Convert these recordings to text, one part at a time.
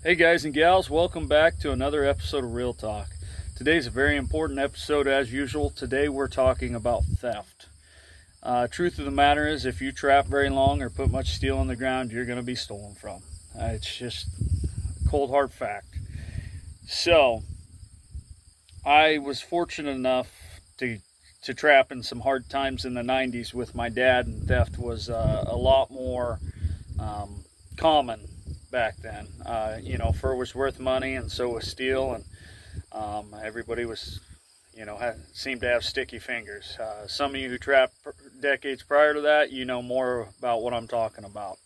Hey guys and gals, welcome back to another episode of Real Talk. Today's a very important episode as usual. Today we're talking about theft. Truth of the matter is, if you trap very long or put much steel on the ground, you're going to be stolen from. It's just a cold hard fact. So, I was fortunate enough to trap in some hard times in the 90s with my dad, and theft was a lot more common back then. Fur was worth money, and so was steel, and everybody was, seemed to have sticky fingers. Some of you who trapped decades prior to that, you know more about what I'm talking about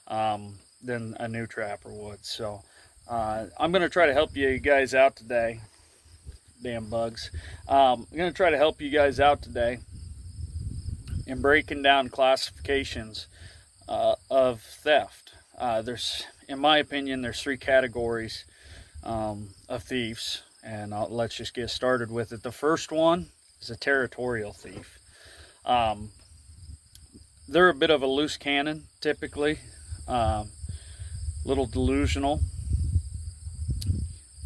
than a new trapper would. So I'm going to try to help you guys out today. Damn bugs. I'm going to try to help you guys out today in breaking down classifications of theft. In my opinion, there's three categories of thieves, and let's just get started with it. The first one is a territorial thief. They're a bit of a loose cannon, typically, little delusional.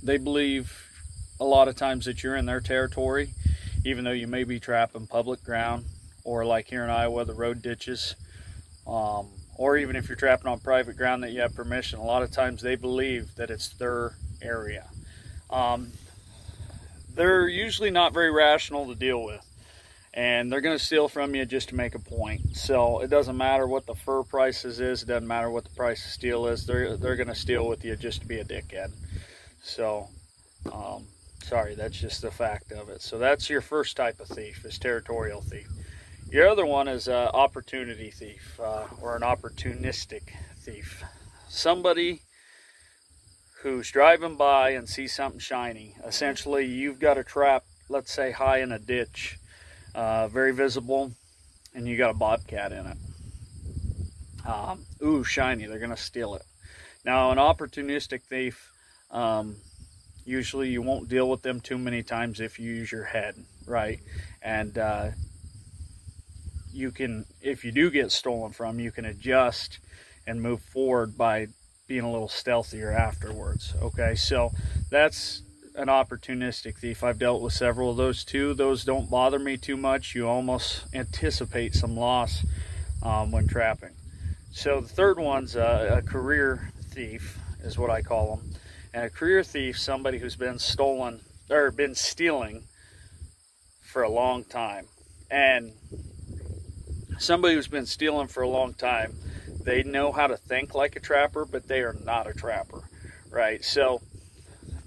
They believe a lot of times that you're in their territory, even though you may be trapping public ground, or like here in Iowa, the road ditches. Or even if you're trapping on private ground that you have permission, a lot of times they believe that it's their area. They're usually not very rational to deal with, and they're going to steal from you just to make a point. So it doesn't matter what the fur prices is, it doesn't matter what the price of steel is, they're going to steal with you just to be a dickhead. So, sorry, that's just the fact of it. So that's your first type of thief, is territorial thief. Your other one is an opportunity thief, or an opportunistic thief. Somebody who's driving by and sees something shiny. Essentially, you've got a trap, let's say high in a ditch, very visible, and you got a bobcat in it. Ooh, shiny, they're going to steal it. Now, an opportunistic thief, usually you won't deal with them too many times if you use your head, right? And you can, if you do get stolen from, you can adjust and move forward by being a little stealthier afterwards. Okay, so that's an opportunistic thief. I've dealt with several of those too. Those don't bother me too much. You almost anticipate some loss when trapping. So the third one's a career thief, is what I call them. And a career thief, somebody who's been stolen or been stealing for a long time. And somebody who's been stealing for a long time, they know how to think like a trapper, but they are not a trapper, right? So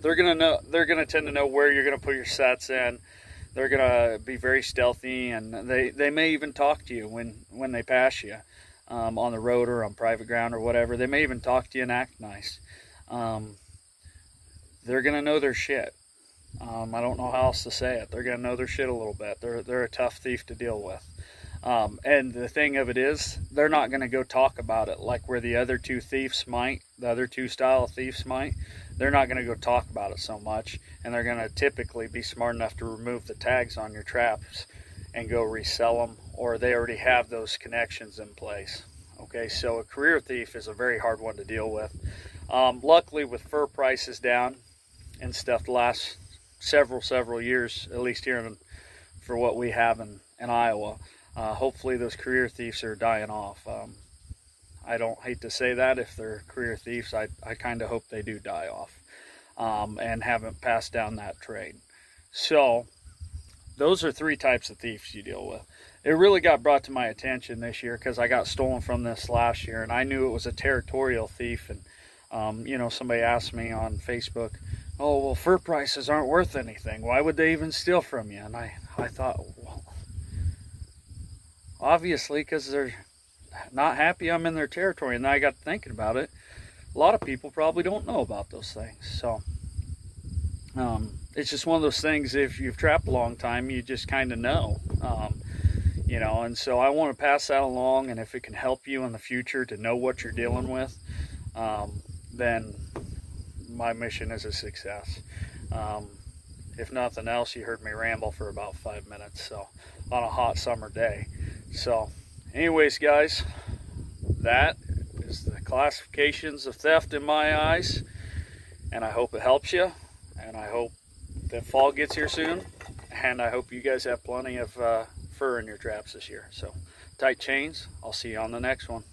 they're gonna tend to know where you're gonna put your sets in. They're gonna be very stealthy, and they may even talk to you when they pass you on the road or on private ground or whatever. They may even talk to you and act nice. They're gonna know their shit. I don't know how else to say it. They're gonna know their shit a little bit. They're a tough thief to deal with. And the thing of it is, they're not going to go talk about it like where the other two thieves might, the other two style of thieves might. They're not going to go talk about it so much, and they're going to typically be smart enough to remove the tags on your traps and go resell them, or they already have those connections in place. Okay, so a career thief is a very hard one to deal with. Luckily, with fur prices down and stuff the last several years, at least here for what we have in Iowa, hopefully those career thieves are dying off. I don't hate to say that. If they're career thieves, I kind of hope they do die off and haven't passed down that trade. So those are three types of thieves you deal with. It really got brought to my attention this year because I got stolen from this last year, and I knew it was a territorial thief. And somebody asked me on Facebook, "Oh, well, fur prices aren't worth anything. Why would they even steal from you?" And I thought, well, obviously, because they're not happy I'm in their territory. And then I got thinking about it. A lot of people probably don't know about those things. So it's just one of those things, if you've trapped a long time, you just kind of know. And so I want to pass that along, and if it can help you in the future to know what you're dealing with, then my mission is a success. If nothing else, you heard me ramble for about 5 minutes, so on a hot summer day. So anyways, guys, that is the classifications of theft in my eyes. And I hope it helps you, and I hope that fall gets here soon, and I hope you guys have plenty of fur in your traps this year. So tight chains. I'll see you on the next one.